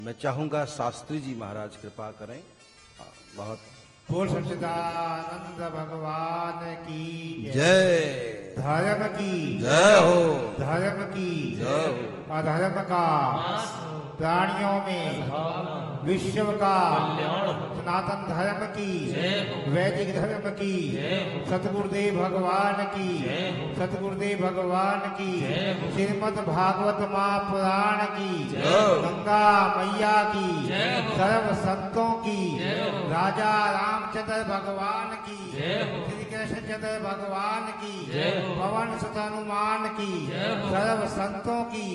मैं चाहूंगा शास्त्री जी महाराज कृपा करें। बहुत बोल सच्चिदानंद भगवान की जय, धर्म की जय हो, धर्म की जय हो। अधर्म का प्राणियों में विश्व का सनातन धर्म की वैदिक धर्म की सतगुरुदेव भगवान की सतगुरुदेव भगवान की श्रीमद् भागवत महापुराण की गंगा मैया की सर्व संतों की राजा रामचंद्र भगवान की श्री कृष्ण चंद्र भगवान की पवन सुत हनुमान की सर्व संतों की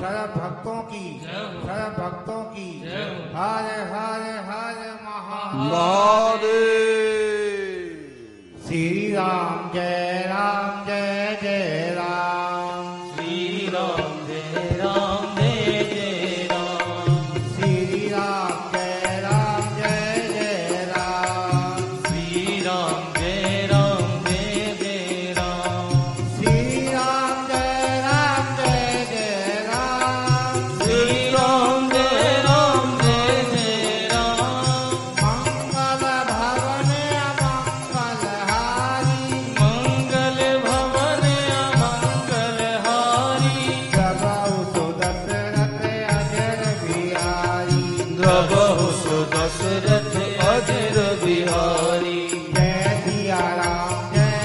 सर्व भक्तों की सर्व भक्तों की हरे हरे हरे महादेव। श्री राम जय जय राम श्री राम जय राम जय जय राम श्री राम जय जय राम श्री राम जय राम जय जय राम श्री राम जय जय राम श्री राम जय राम जय जय राम मंगल भवन मंगलहारी मंगल भवन अमंगल हारी प्रभु सुदशरथ अजर बिहारी द्रवहु सुदशरथ अजर बिहारी जय सिया राम जय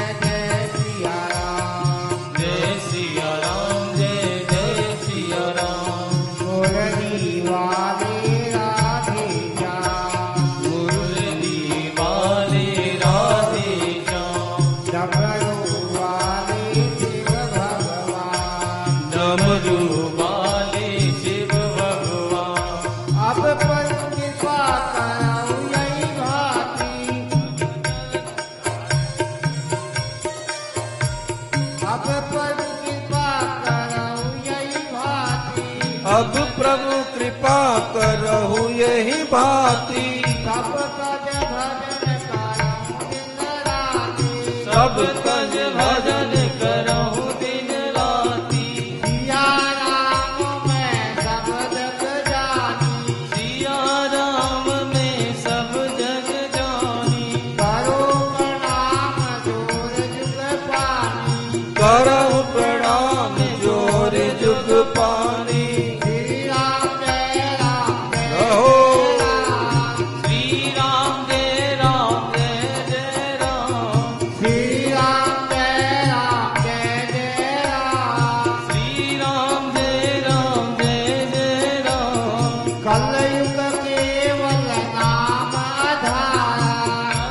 सिया राम जय सिया राम जय सिया राम मुरली वाले राधे श्याम मुरली वाले राधे श्याम डमरू वाले शिव भगवान डमरू वाले शिव भगवान अब पर कृपा करो यही भांति अब पर कृपा करो यही भांति अब प्रभु कृपा करहु यही भांति, सब कज भजन करो दिन राति सब कज भजन करहु दिन राति सिया राम मैं सब जग जानी सिया राम में सब जग जानी करो प्रणाम जोर जुग पानी करहु प्रणाम जोर जुग पानी। श्री राम जय रहो राम श्री राम जय जय राम श्री राम जय राम श्री राम जय जय राम कलयुग केवल नाम आधारा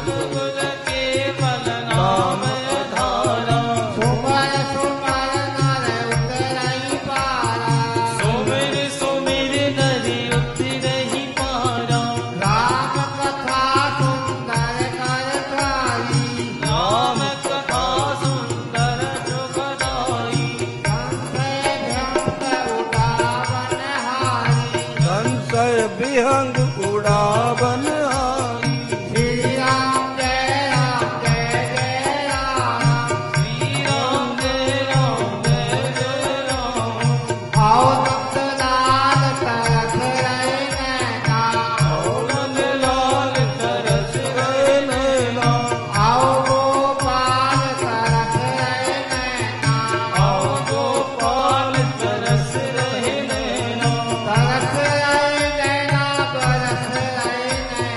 कुल केवल नाम धारा सुमर सुमर नर उतरई पारा सुमिर सुमिर नरि उतरहि पारा राम कथा सुंदर कर कारी राम कथा सुंदर जुगदाई संशय भ्रम उड़ावन हारी संशय विहंग उड़ावन हारी। श्री राम जय राम श्री राम जय जय राम आओ नंदलाल तरस रहे नैना नंद लाल तरस गए नैना आओ गोपाल तरस रहे नैना आओ गोपाल तरस रहे नैना तरस रहे नैना बरस रहे नैना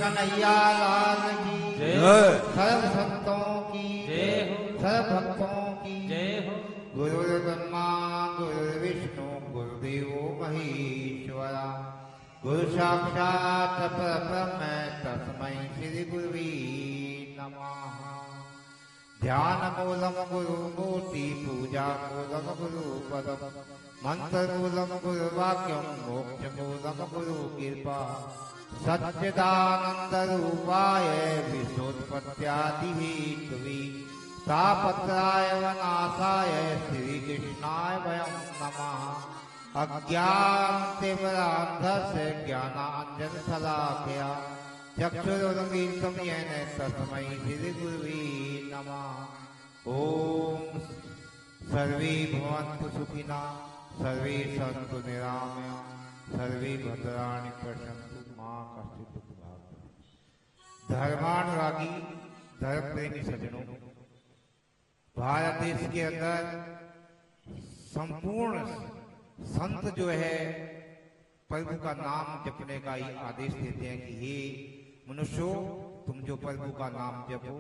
कन्हैया लाल की जय। सर्व संतों की जय हो सर्व भक्तों की जय हो गुरु ब्रह्मा गुरु विष्णु गुरुदेवो महेश्वरा गुरु साक्षात परब्रह्म तस्मै श्री गुरुवे नमः। ध्यान मूलम गुरु मूर्ति पूजा मूलम गुरु पदम मंत्र मूलम गुरु वाक्यम मोक्ष मूलम गुरु कृपा सच्चिदानंद रूपाय विश्वोत्पत्त्यादि हेतुवे तापत्राय वनाशाय श्री कृष्णाय वयं नमः। अज्ञानतिमिरान्धस्य ज्ञानाञ्जनशलाकया चक्षुरुन्मीलितं येन तस्मै श्रीगुरुवे नमः। ॐ सर्वे भवन्तु सुखिनः सर्वे सन्तु निरामया सर्वे भद्राणि पश्यन्तु मा कश्चित् दुःखभाग्। धर्मानुरागी धर्म प्रेमी सज्जनों, भारत देश के अंदर संपूर्ण संत जो है प्रभु का नाम जपने का ही आदेश देते हैं कि हे मनुष्यों, तुम जो प्रभु का नाम जपो,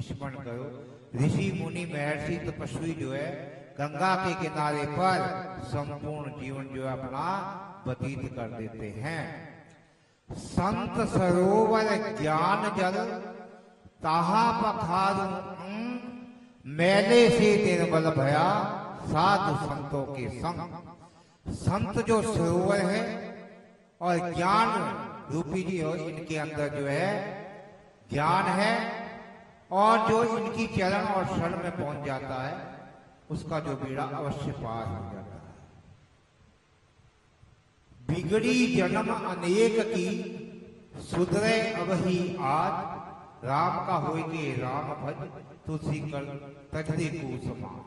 स्मरण करो। ऋषि मुनि महर्षि तपस्वी जो है गंगा के किनारे पर संपूर्ण जीवन जो है अपना व्यतीत कर देते हैं। संत सरोवर ज्ञान जल ताहा पखारू मेले से निर्मल भया साधु संतों के संग। संत जो सरोवर है और ज्ञान रूपी जी हो, इनके अंदर जो है ज्ञान है और जो इनकी चरण और शरण में पहुंच जाता है उसका जो बीड़ा अवश्य पार हो जाता है। बिगड़ी जन्म अनेक की सुधरे अब ही आज राम का होय के राम भज तुलसी कर तजदे को समान।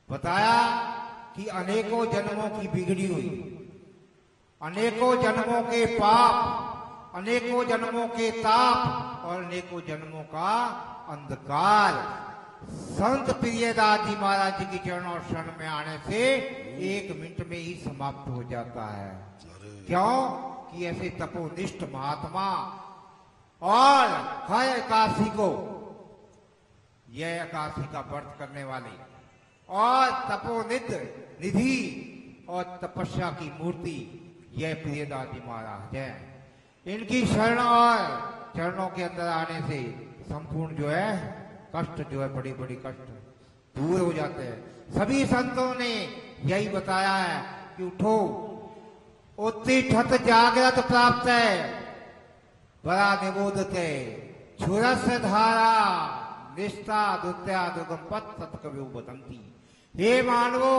बताया कि अनेकों जन्मों की बिगड़ी हुई, अनेकों जन्मों के पाप, अनेकों जन्मों के ताप और अनेकों जन्मों का अंधकार संत प्रियदास जी महाराज जी की चरण और शरण में आने से 1 मिनट में ही समाप्त हो जाता है। क्यों कि ऐसे तपोनिष्ठ महात्मा और हर एकादशी को, यह एकादशी का व्रत करने वाले और तपोनिध निधि और तपस्या की मूर्ति यह प्रियदास जी महाराज है। इनकी शरण और चरणों के अंदर आने से संपूर्ण जो है कष्ट जो है बड़ी बड़ी कष्ट दूर हो जाते हैं। सभी संतों ने यही बताया है कि उठो, उत्तिष्ठत जागृत प्राप्त है बड़ा निबोधते छुरस धारा निष्ठा दुत्या दुर्गम पथ सत्कव्यो बदंती। हे मानवो,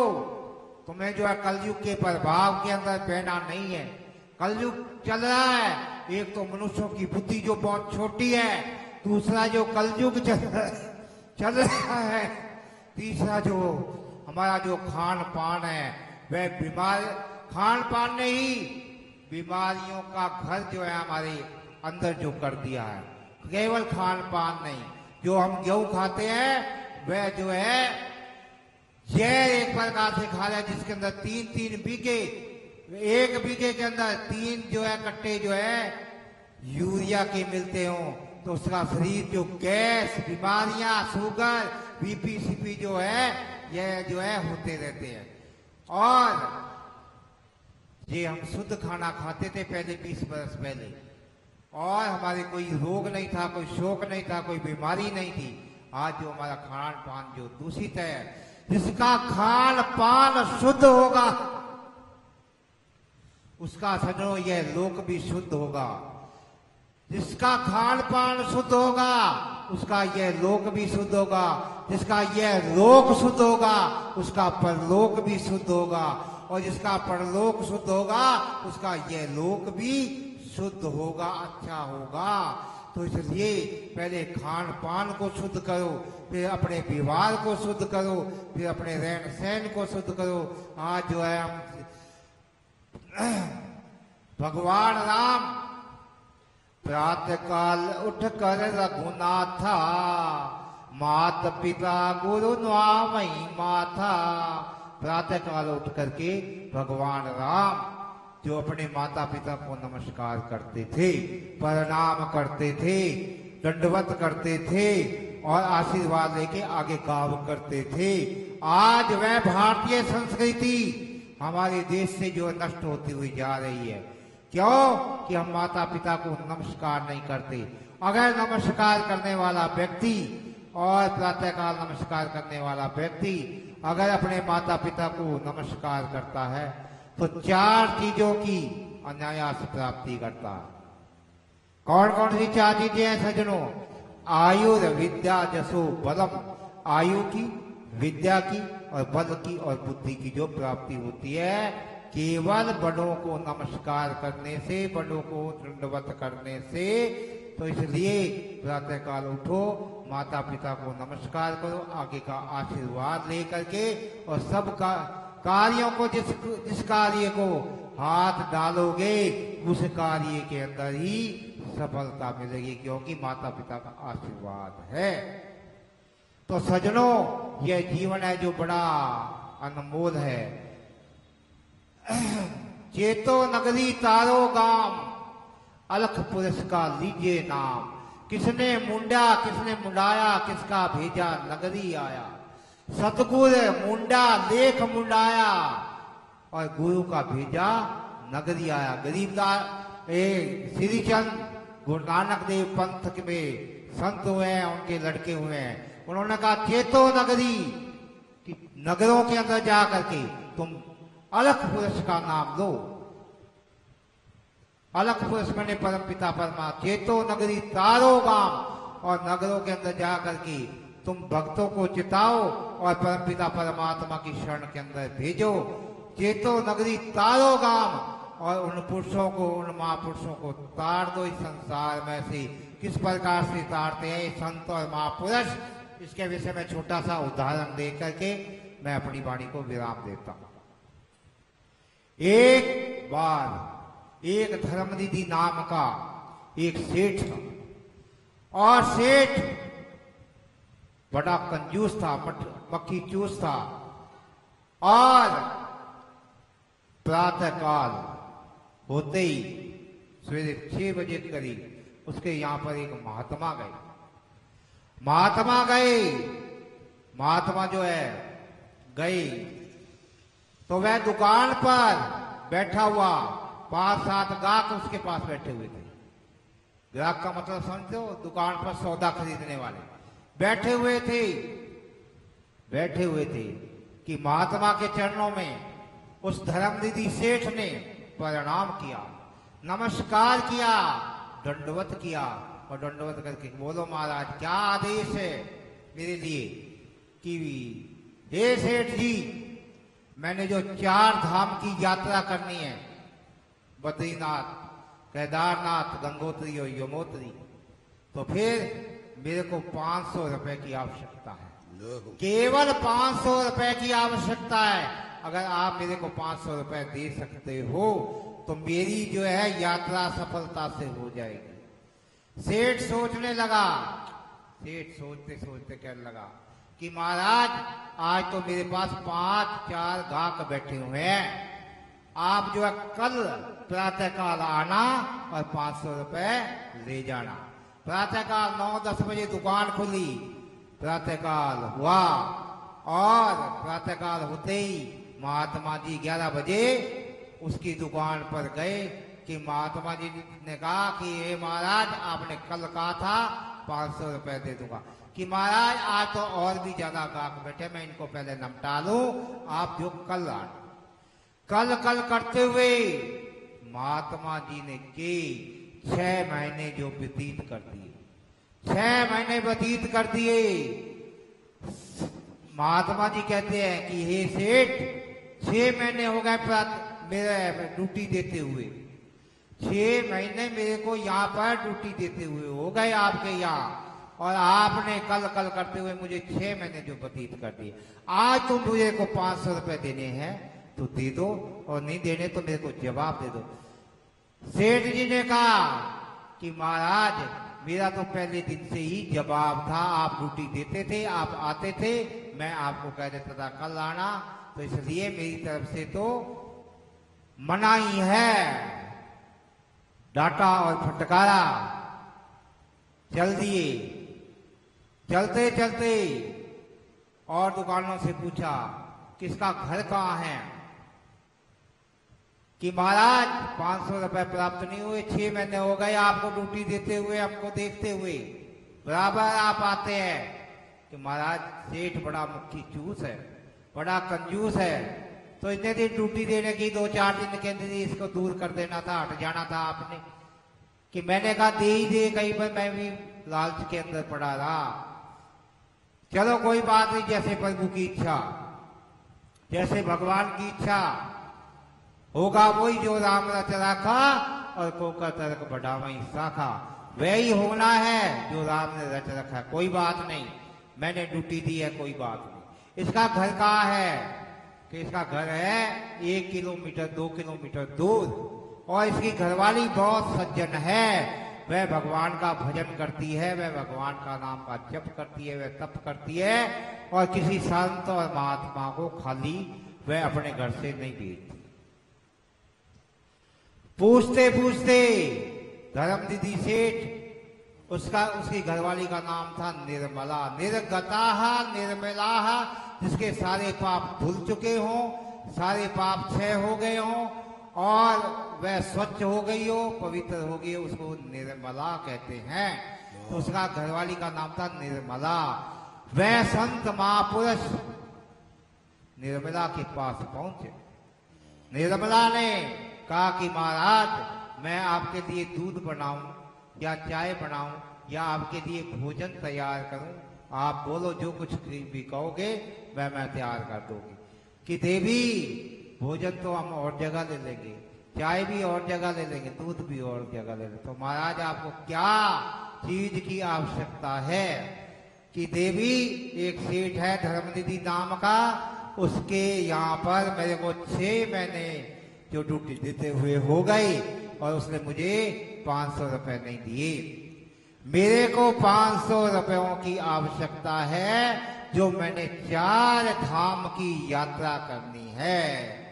तुम्हें जो है कलयुग के प्रभाव के अंदर पहना नहीं है। कलयुग चल रहा है। एक तो मनुष्यों की बुद्धि जो बहुत छोटी है, दूसरा जो कलयुग चल रहा है, तीसरा जो हमारा जो खान पान है वह बीमार खान पान ने ही बीमारियों का घर जो है हमारे अंदर जो कर दिया है। केवल खान पान नहीं, जो हम गेहूं खाते हैं वह जो है जहर एक प्रकार से खा रहा है, जिसके अंदर 3-3 बीघे, 1 बीघे के अंदर 3 जो है कट्टे जो है यूरिया के मिलते हो तो उसका शरीर जो गैस, बीमारियां, शुगर, बीपी सीपी जो है यह जो है होते रहते हैं। और ये हम शुद्ध खाना खाते थे पहले 20 बरस पहले, और हमारे कोई रोग नहीं था, कोई शोक नहीं था, कोई बीमारी नहीं थी। आज जो हमारा खान पान जो दूषित है, जिसका खान पान शुद्ध होगा उसका सजनो यह लोक भी शुद्ध होगा। जिसका खान पान शुद्ध होगा उसका यह लोक भी शुद्ध होगा। जिसका यह लोक शुद्ध होगा उसका परलोक भी शुद्ध होगा, और जिसका परलोक शुद्ध होगा उसका यह लोक भी शुद्ध होगा, अच्छा होगा। तो इसलिए पहले खान पान को शुद्ध करो, फिर अपने व्यवहार को शुद्ध करो, फिर अपने रहन सहन को शुद्ध करो। आज जो है हम भगवान राम प्रातः काल उठ कर रघुनाथा, मात पिता गुरु न्वामई माथा। प्रातः काल उठ करके भगवान राम जो अपने माता पिता को नमस्कार करते थे, प्रणाम करते थे, दंडवत करते थे और आशीर्वाद लेके आगे गाँव करते थे। आज वह भारतीय संस्कृति हमारे देश से जो नष्ट होती हुई जा रही है। क्यों कि हम माता पिता को नमस्कार नहीं करते। अगर नमस्कार करने वाला व्यक्ति और प्रातःकाल नमस्कार करने वाला व्यक्ति अगर अपने माता पिता को नमस्कार करता है तो 4 चीजों की अनायास प्राप्ति करता है। कौन कौन सी 4 चीजें हैं सज्जनों? आयु, विद्या, जसो, बलम। आयु की, विद्या की और बल की और बुद्धि की जो प्राप्ति होती है केवल बड़ों को नमस्कार करने से, बड़ों को दंडवत करने से। तो इसलिए प्रातःकाल उठो, माता पिता को नमस्कार करो, आगे का आशीर्वाद लेकर के और सब का कार्यों को जिस कार्य को हाथ डालोगे उस कार्य के अंदर ही सफलता मिलेगी, क्योंकि माता पिता का आशीर्वाद है। तो सज्जनों, यह जीवन है जो बड़ा अनमोल है। चेतो नगरी तारो गाम, अलख पुरुष का लीजिए नाम। किसने मुंडा, किसने मुंडाया, किसका भेजा नगरी आया। सतगुर मुंडा लेख मुंडाया और गुरु का भेजा नगरी आया। गरीबदास श्री चंद गुरु नानक देव पंथ में संत हुए हैं, उनके लड़के हुए हैं। उन्होंने कहा चेतो नगरी, कि नगरों के अंदर जा करके तुम अलख पुरुष का नाम लो। अलख पुरुष मैंने परम पिता परमा। चेतो नगरी तारो गाम, और नगरों के अंदर जा करके तुम भक्तों को चिताओ और परम पिता परमात्मा की शरण के अंदर भेजो। चेतो नगरी तारो गाम, और उन पुरुषों को, उन महापुरुषों को तार दो इस संसार में से। किस प्रकार से तारते हैं संत और महापुरुष, इसके विषय में छोटा सा उदाहरण दे करके मैं अपनी वाणी को विराम देता हूं। एक बार एक धर्मनिधि नाम का एक सेठ था, और सेठ बड़ा कंजूस था, मक्खी चूस था। और प्रातःकाल होते ही सवेरे 6 बजे करीब उसके यहां पर एक महात्मा गए। महात्मा जो है गए तो वह दुकान पर बैठा हुआ 5-7 गाहक उसके पास बैठे हुए थे। ग्राहक का मतलब समझते हो, दुकान पर सौदा खरीदने वाले बैठे हुए थे कि महात्मा के चरणों में उस धर्मनिधि सेठ ने प्रणाम किया, नमस्कार किया, दंडवत किया। और दंडवत करके बोलो महाराज क्या आदेश है मेरे लिए? कि हे सेठ जी, मैंने जो 4 धाम की यात्रा करनी है, बद्रीनाथ, केदारनाथ, गंगोत्री और यमोत्री, तो फिर मेरे को 500 रुपए की आवश्यकता है। केवल 500 रुपए की आवश्यकता है। अगर आप मेरे को 500 रुपए दे सकते हो तो मेरी जो है यात्रा सफलता से हो जाएगी। सेठ सोचने लगा, सेठ सोचते सोचते कहने लगा कि महाराज आज तो मेरे पास 5-4 गाहक बैठे हुए हैं, आप जो है कल प्रातःकाल आना और 500 रुपए ले जाना। प्रातःकाल 9-10 बजे दुकान खुली, प्रातःकाल हुआ और प्रातःकाल होते ही महात्मा जी 11 बजे उसकी दुकान पर गए कि महात्मा जी ने कहा कि हे महाराज आपने कल कहा था 500 रुपए दे दूंगा। कि महाराज आज तो और भी ज्यादा गाहक बैठे, मैं इनको पहले निपटा लूं, आप जो कल आना। कल करते हुए महात्मा जी ने के 6 महीने जो व्यतीत कर दिए, 6 महीने व्यतीत कर दिए। महात्मा जी कहते हैं कि हे सेठ 6 महीने हो गए मेरे ड्यूटी देते हुए, 6 महीने मेरे को यहाँ पर ड्यूटी देते हुए हो गए आपके यहाँ, और आपने कल करते हुए मुझे 6 महीने जो व्यतीत कर दिए। आज तुम मुझे को 500 रुपए देने हैं तो दे दो, और नहीं देने तो मेरे को जवाब दे दो। सेठ जी ने कहा कि महाराज मेरा तो पहले दिन से ही जवाब था, आप ड्यूटी देते थे, आप आते थे, मैं आपको कह देता था कल आना, तो इसलिए मेरी तरफ से तो मनाही है, डांटा और फटकारा, चल दिए। चलते चलते और दुकानों से पूछा किसका घर कहाँ है, कि महाराज 500 रुपए प्राप्त नहीं हुए, 6 महीने हो गए आपको ड्यूटी देते हुए, हमको देखते हुए, बराबर आप आते हैं। कि महाराज सेठ बड़ा मुखी चूस है, बड़ा कंजूस है, तो इतने दिन ड्यूटी देने की 2-4 दिन के अंदर इसको दूर कर देना था, हट जाना था आपने। कि मैंने कहा दे ही दे, कहीं पर मैं भी लालच के अंदर पड़ा रहा। चलो कोई बात नहीं, जैसे प्रभु की इच्छा, जैसे भगवान की इच्छा होगा, वही जो राम रच रखा और कोकर तर्क बढ़ावई शाखा, वही होना है जो राम ने रच रखा। कोई बात नहीं, मैंने ड्यूटी दी है, कोई बात नहीं। इसका घर कहाँ है, कि इसका घर है 1 किलोमीटर 2 किलोमीटर दूर, और इसकी घरवाली बहुत सज्जन है, वह भगवान का भजन करती है, वह भगवान का नाम का जप करती है, वह तप करती है, और किसी संत और महात्मा को खाली वह अपने घर से नहीं भेजती। पूछते पूछते धर्म दीदी सेठ, उसकी घरवाली का नाम था निर्मला, निर्गताः निर्मलाः, जिसके सारे पाप धुल चुके हों, सारे पाप क्षय हो गए हों, और वह स्वच्छ हो गई हो, पवित्र हो गई हो, उसको निर्मला कहते हैं। तो उसका घरवाली का नाम था निर्मला। वह संत महापुरुष निर्मला के पास पहुंचे। निर्मला ने कहा कि महाराज मैं आपके लिए दूध बनाऊं या चाय बनाऊं या आपके लिए भोजन तैयार करूं, आप बोलो, जो कुछ भी कहोगे मैं तैयार कर दूंगी। कि देवी भोजन तो हम और जगह ले लेंगे, चाय भी और जगह ले लेंगे, दूध भी और जगह ले लेंगे, तो महाराज आपको क्या चीज की आवश्यकता है? कि देवी एक सेठ है धर्मनिधि नाम का, उसके यहाँ पर मेरे को 6 महीने जो ड्यूटी देते हुए हो गई, और उसने मुझे 500 रुपए नहीं दिए। मेरे को 500 रुपयों की आवश्यकता है, जो मैंने 4 धाम की यात्रा करनी है।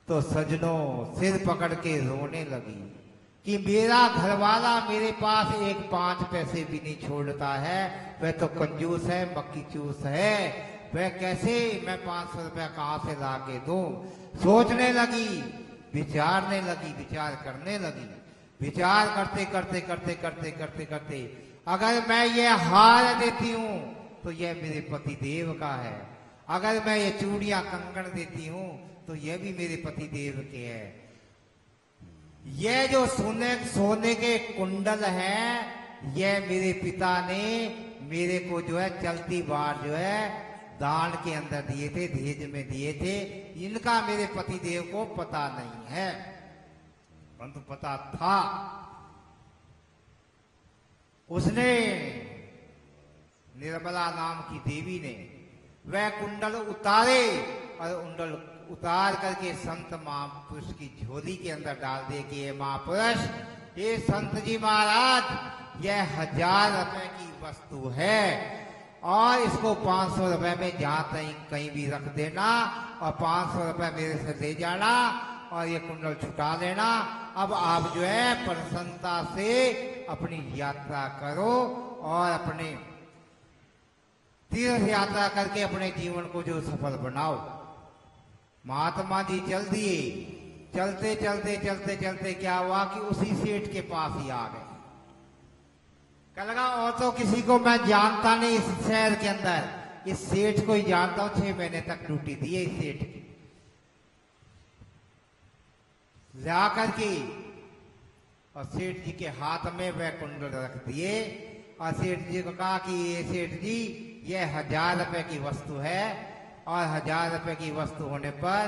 तो सजनों सिर पकड़ के रोने लगी कि मेरा घरवाला मेरे पास 1 पैसे भी नहीं छोड़ता है, वह तो कंजूस है, मक्खी चूस है, वह कैसे मैं 500 रुपया कहाँ से ला के दूं? सोचने लगी, विचारने लगी, विचार करने लगी। विचार करते करते करते करते करते करते अगर मैं ये हार देती हूँ तो यह मेरे पति देव का है, अगर मैं ये चूड़ियां कंगन देती हूँ तो यह भी मेरे पति देव के है, यह जो सोने के कुंडल हैं यह मेरे पिता ने मेरे को जो है चलती बार जो है दान के अंदर दिए थे, दहेज में दिए थे। इनका मेरे पति देव को पता नहीं है, परंतु पता था। उसने निर्मला नाम की देवी ने वह कुंडल उतारे और कुंडल उतार करके संत महापुरुष की झोली के अंदर डाल दे कि ये महापुरुष, ये संत जी महाराज, यह 1000 रुपए की वस्तु है और इसको 500 रुपए में जहां कहीं भी रख देना और 500 रुपए मेरे से ले जाना और ये कुंडल छुटा लेना। अब आप जो है प्रसन्नता से अपनी यात्रा करो और अपने तीर्थ यात्रा करके अपने जीवन को जो सफल बनाओ। महात्मा जी चल दिए। चलते चलते चलते चलते क्या हुआ कि उसी सेठ के पास ही आ गए। क्या लगा, और तो किसी को मैं जानता नहीं इस शहर के अंदर, इस सेठ को ही जानता हूं, 6 महीने तक ड्यूटी दी है इस सेठ की। जाकर के और सेठ जी के हाथ में वह कुंडल रख दिए और सेठ जी को कहा कि ये सेठ जी, यह 1000 रुपए की वस्तु है और 1000 रुपए की वस्तु होने पर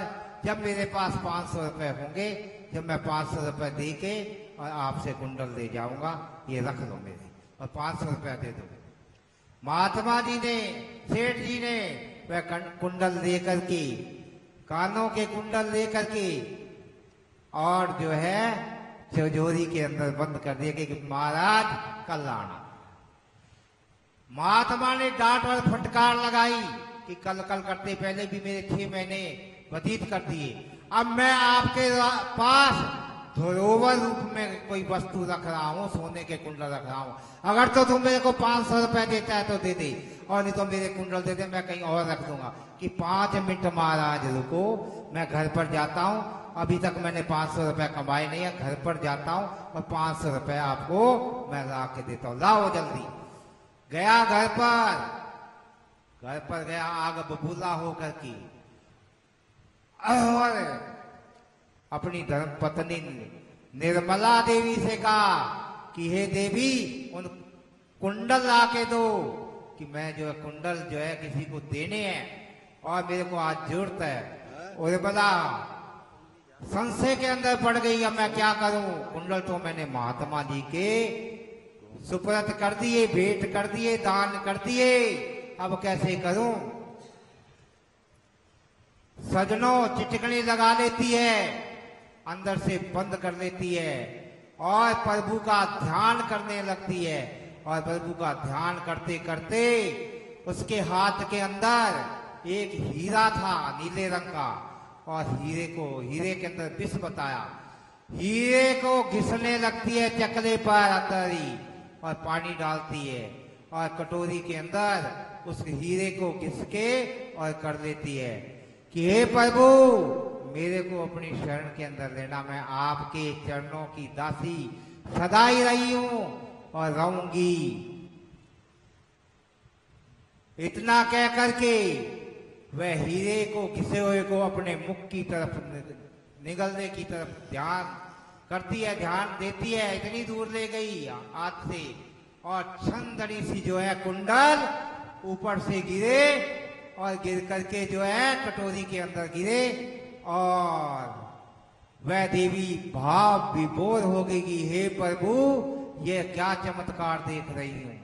जब मेरे पास 500 रुपए होंगे, जब मैं 500 रुपए दे के और आपसे कुंडल ले जाऊंगा, ये रख लो मेरे और 500 रुपया दे दो। महात्मा जी ने, सेठ जी ने वह कुंडल लेकर के, कानों के कुंडल लेकर के और जो है तिजोरी के अंदर बंद कर दिया कि महाराज कल आना। महात्मा ने डांट और फटकार लगाई कि कल कल करते पहले भी मेरे 6 महीने व्यतीत कर दिए, अब मैं आपके पास धरोवर रूप में कोई वस्तु रख रहा हूँ, सोने के कुंडल रख रहा हूँ। अगर तो तुम मेरे को 500 रुपए देता है तो दे दे, और नहीं तो मेरे कुंडल दे दे, मैं कहीं और रख दूंगा। कि 5 मिनट महाराज रुको, मैं घर पर जाता हूँ, अभी तक मैंने 500 रुपए कमाए नहीं है, घर पर जाता हूँ और 500 रुपए आपको मैं ला के देता हूँ, लाओ जल्दी। गया घर पर गया आग बबूला होकर की, और अपनी धर्म पत्नी निर्मला देवी से कहा कि हे देवी, उन कुंडल ला के दो, कि मैं जो है कुंडल जो है किसी को देने हैं और मेरे को आज जरूरत है। और बोला संशय के अंदर पड़ गई, अब मैं क्या करूं, कुंडल तो मैंने महात्मा जी के सुपुर्द कर दिए, भेंट कर दिए, दान कर दिए, अब कैसे करूं। सजनों, चिटकनी लगा लेती है, अंदर से बंद कर लेती है और प्रभु का ध्यान करने लगती है। और प्रभु का ध्यान करते करते उसके हाथ के अंदर एक हीरा था नीले रंग का, और हीरे के अंदर विष बताया। हीरे को घिसने लगती है चकले पर अंदर ही, और पानी डालती है और कटोरी के अंदर उस हीरे को घिस के और कर लेती है कि हे प्रभु, मेरे को अपनी शरण के अंदर लेना, मैं आपके चरणों की दासी सदा ही रही हूं और रहूंगी। इतना कह करके वह हीरे को घिसे हुए को अपने मुख की तरफ निगलने की तरफ ध्यान करती है, ध्यान देती है। इतनी दूर ले गई हाथ से, और छंदड़ी सी जो है कुंडल ऊपर से गिरे, और गिर करके जो है कटोरी के अंदर गिरे, और वह देवी भाव विभोर हो गई कि हे प्रभु, ये क्या चमत्कार देख रही हूं।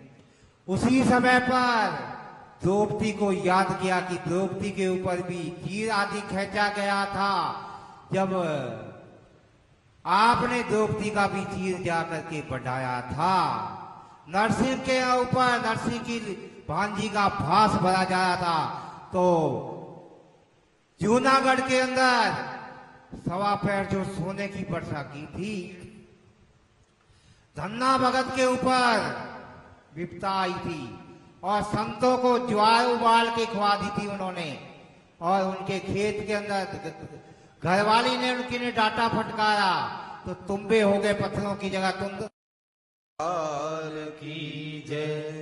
उसी समय पर द्रौपदी को याद किया कि द्रौपदी के ऊपर भी तीर आदि खींचा गया था, जब आपने द्रौपदी का भी तीर जाकर के बढ़ाया था। नरसिंह के ऊपर नरसिंह की भांजी का भास भरा जा रहा था, तो जूनागढ़ के अंदर 1.25 पैर जो सोने की वर्षा की थी, धन्ना भगत के ऊपर विपता आई थी, और संतों को ज्वार उबाल के खवा दी थी उन्होंने, और उनके खेत के अंदर घरवाली ने उनकी डांटा फटकारा तो तुम्बे हो गए पत्थरों की जगह। तुम की जय।